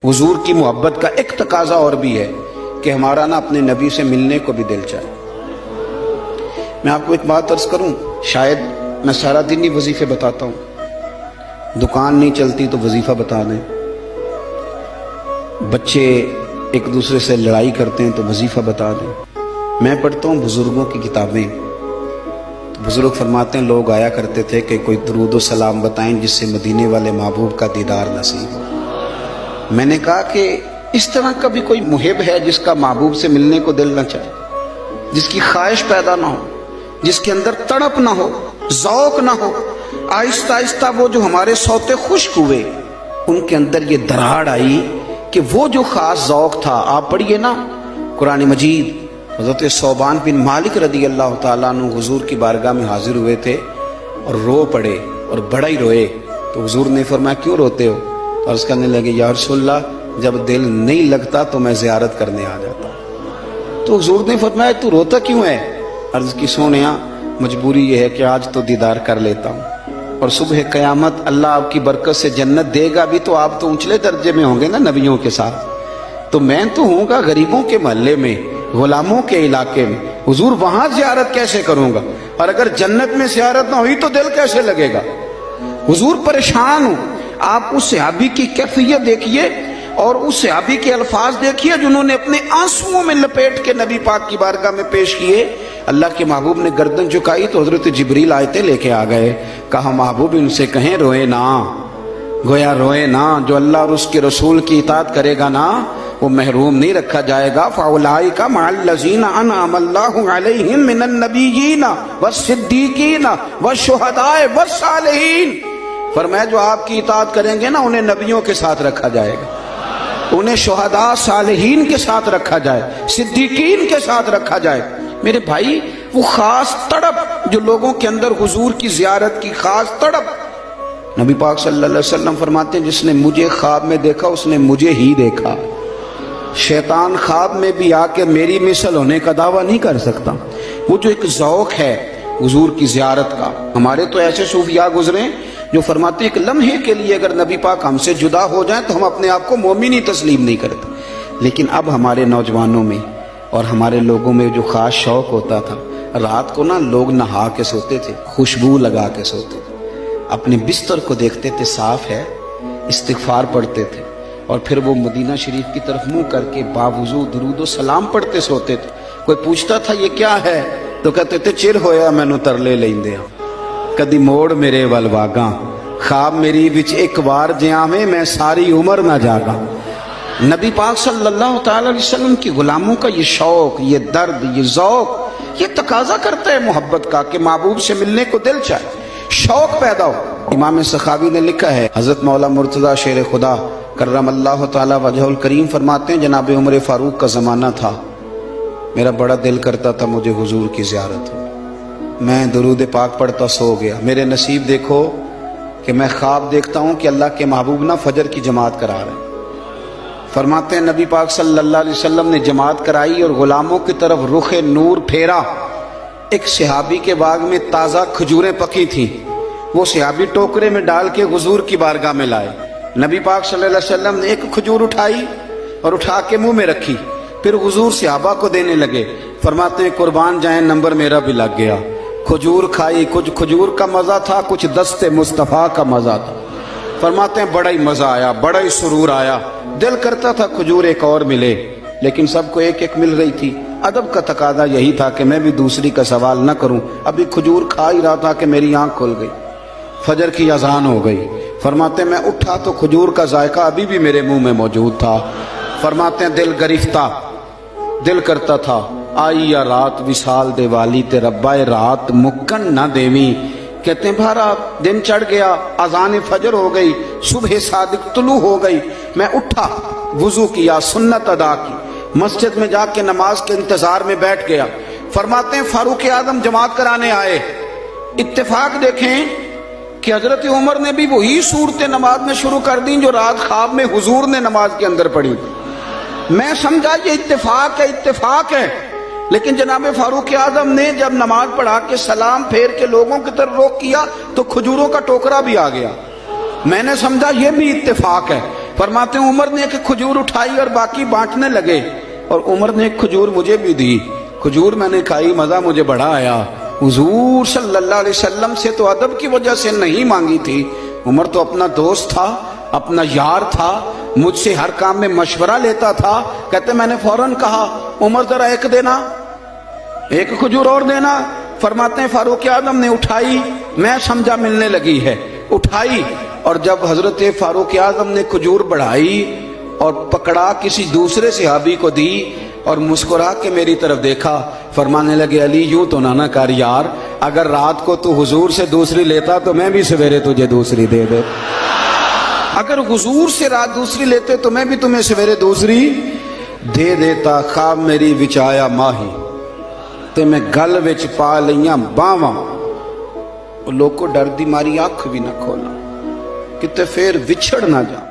हुजूर की मोहब्बत का एक तकाजा और भी है कि हमारा ना अपने नबी से मिलने को भी दिल चाहे। मैं आपको एक बात अर्ज करूं, शायद मैं सारा दिन ही वजीफे बताता हूं, दुकान नहीं चलती तो वजीफा बता दें, बच्चे एक दूसरे से लड़ाई करते हैं तो वजीफा बता दें। मैं पढ़ता हूं बुजुर्गों की किताबें, तो बुजुर्ग फरमाते हैं लोग आया करते थे कि कोई दरूद व सलाम बताएं जिससे मदीने वाले महबूब का दीदार नसीब हो। मैंने कहा कि इस तरह का भी कोई मुहिब है जिसका महबूब से मिलने को दिल न चाहे, जिसकी ख्वाहिश पैदा ना हो, जिसके अंदर तड़प ना हो, ज़ौक ना हो। आहिस्ता आहिस्ता वो जो हमारे सौते खुश्क हुए उनके अंदर ये दरार आई कि वो जो खास ज़ौक था, आप पढ़िए ना कुरान मजीद, हज़रत सौबान बिन मालिक रदी अल्लाह ताला अन्हु हुजूर की बारगाह में हाजिर हुए थे और रो पड़े और बड़ा ही रोए। तो हुजूर ने फरमाया क्यों रोते हो? तो अर्ज़ करने लगे या रसूलल्लाह, जब दिल नहीं लगता तो मैं ज़ियारत करने आ जाता। तो हुजूर ने फरमाया तू रोता क्यों है? अर्ज़ की सोनिया मजबूरी ये है कि आज तो दीदार कर लेता हूँ और सुबह क़यामत अल्लाह आपकी बरकत से जन्नत देगा भी, तो आप तो ऊंचले दर्जे में होंगे ना नबियों के साथ, तो मैं तो होऊंगा गरीबों के महल्ले में, गुलामों के इलाके में। हुजूर वहां ज़ियारत कैसे करूंगा? और अगर जन्नत में ज़ियारत ना हुई तो दिल कैसे लगेगा? हुजूर परेशान हूं। आप उस सहाबी की कैफियत देखिए और उस सहाबी के अल्फाज देखिए जिन्होंने अपने आंसुओं में लपेट के नबी पाक की बारगाह में पेश किए। अल्लाह के महबूब ने गर्दन झुकाई तो हजरत जिब्रील आयते लेके आ गए। कहा महबूब इनसे कहें रोए ना, गोया रोए ना, जो अल्लाह और उसके रसूल की इताअत करेगा ना वो महरूम नहीं रखा जाएगा। फ़उलाइका मअल्लज़ीना अनअम अल्लाहु अलैहिम मिनन नबिय्यीना वस्सिद्दीकीना वश्शुहदाए वस्सालिहीन। फरमाया जो आपकी इताअत करेंगे ना उन्हें नबियों के साथ रखा जाएगा, उन्हें शुहदा सालिहीन के साथ रखा जाए, सिद्दीकीन के साथ रखा जाए। मेरे भाई वो खास तड़प जो लोगों के अंदर हुजूर की जियारत की खास तड़प, नबी पाक सल्लल्लाहु अलैहि वसल्लम फरमाते हैं जिसने मुझे ख्वाब में देखा उसने मुझे ही देखा। शैतान ख्वाब में भी आके मेरी मिसल होने का दावा नहीं कर सकता। वो जो एक ज़ौक है हुजूर की जियारत का, हमारे तो ऐसे सूफिया गुजरे जो फरमाते हैं एक लम्हे के लिए अगर नबी पाक हमसे जुदा हो जाए तो हम अपने आप को मोमिन ही तस्लीम नहीं करते। लेकिन अब हमारे नौजवानों में और हमारे लोगों में जो खास शौक होता था, रात को ना लोग नहा के सोते थे, खुशबू लगा के सोते थे, अपने बिस्तर को देखते थे साफ है, इस्तिग़फ़ार पढ़ते थे और फिर वो मदीना शरीफ की तरफ मुंह करके बावुज़ू दुरूद व सलाम पढ़ते सोते थे। कोई पूछता था ये क्या है तो कहते थे चिर होया मैनू तरले लेंदे कदी मोड़ मेरे वल वागा, ख्वाब मेरी विच एक बार जियावे मैं सारी उम्र ना जागा। नबी पाक सल्लल्लाहु अलैहि वसल्लम की गुलामों का ये शौक, ये दर्द, ये ज़ौक, ये तकाजा करता है मोहब्बत का कि महबूब से मिलने को दिल चाहे, शौक पैदा हो। इमाम सखावी ने लिखा है, हजरत मौला मुर्तज़ा शेर खुदा करमल्लाहु तआला वजहुल करीम फरमाते हैं जनाब उमर फारूक का ज़माना था, मेरा बड़ा दिल करता था मुझे हुजूर की ज़ियारत हो, मैं दुरूद पाक पढ़ता सो गया। मेरे नसीब देखो कि मैं ख्वाब देखता हूँ कि अल्लाह के महबूब ना फजर की जमात करा रहे हैं। फरमाते हैं नबी पाक सल्लल्लाहु अलैहि वसल्लम ने जमात कराई और गुलामों की तरफ रुख नूर फेरा। एक सहाबी के बाग में ताज़ा खजूरें पकी थी, वो सहाबी टोकरे में डाल के हुजूर की बारगाह में लाए। नबी पाक सल्लल्लाहु अलैहि वसल्लम ने एक खजूर उठाई और उठा के मुंह में रखी, फिर हुजूर सहाबा को देने लगे। फरमाते हैं कुर्बान जाए नंबर मेरा भी लग गया। खजूर खाई, कुछ खजूर का मजा था, कुछ दस्ते मुस्तफ़ा का मजा था। फरमाते हैं बड़ा ही मजा आया, बड़ा ही सुरूर आया, दिल करता था खजूर एक और मिले, लेकिन सबको एक एक मिल रही थी। अदब का तकादा यही था कि मैं भी दूसरी का सवाल न करूं। अभी खजूर खा ही रहा था कि मेरी आंख खुल गई, फजर की अजान हो गई। फरमाते मैं उठा तो खजूर का जायका अभी भी मेरे मुंह में मौजूद था। फरमाते हैं दिल गरिफ्ता, दिल करता था आई या रात विशाल देवाली ते रब्बाए रात मुक्कन ना देवी। कहते हैं भारा दिन चढ़ गया, अजान फजर हो गई, सुबह सादिक तुलू हो गई। मैं उठा, वुजू किया, सुन्नत अदा की, मस्जिद में जाके नमाज के इंतजार में बैठ गया। फरमाते हैं फारूक आदम जमात कराने आए। इत्तेफाक देखें कि हजरत उमर ने भी वही सूरतें नमाज में शुरू कर दी जो रात ख्वाब में हुजूर ने नमाज के अंदर पढ़ी। मैं समझा ये इत्तेफाक है, इत्तेफाक है, लेकिन जनाब फारूक आजम ने जब नमाज पढ़ा के सलाम फेर के लोगों की तरफ रुख किया तो खजूरों का टोकरा भी आ गया। मैंने समझा ये भी इत्तेफाक है। फरमाते हैं उमर ने एक खजूर उठाई और बाकी बांटने लगे, और उमर ने एक खजूर मुझे भी दी। खजूर मैंने खाई, मजा मुझे बड़ा आया। हुजूर सल्लल्लाहु अलैहि वसल्लम से तो अदब की वजह से नहीं मांगी थी। उमर तो अपना दोस्त था, अपना यार था, मुझसे हर काम में मशवरा लेता था। कहते मैंने फौरन कहा उमर जरा एक देना, एक खजूर और देना। फरमाते हैं फारूक आजम ने उठाई, मैं समझा मिलने लगी है, उठाई, और जब हजरत फारूक आजम ने खजूर बढ़ाई और पकड़ा किसी दूसरे सहाबी को दी और मुस्कुरा के मेरी तरफ देखा, फरमाने लगे अली यूं तो ना कर यार, अगर रात को तू हुजूर से दूसरी लेता तो मैं भी सवेरे तुझे दूसरी दे दे। अगर हुजूर से रात दूसरी लेते तो मैं भी तुम्हें सवेरे दूसरी दे देता। खाब मेरी विचाया माही ते मैं गल विच पा लईयां बावां, लोगों डर दी मारी अख भी ना खोला किते फिर विछड़ ना जा।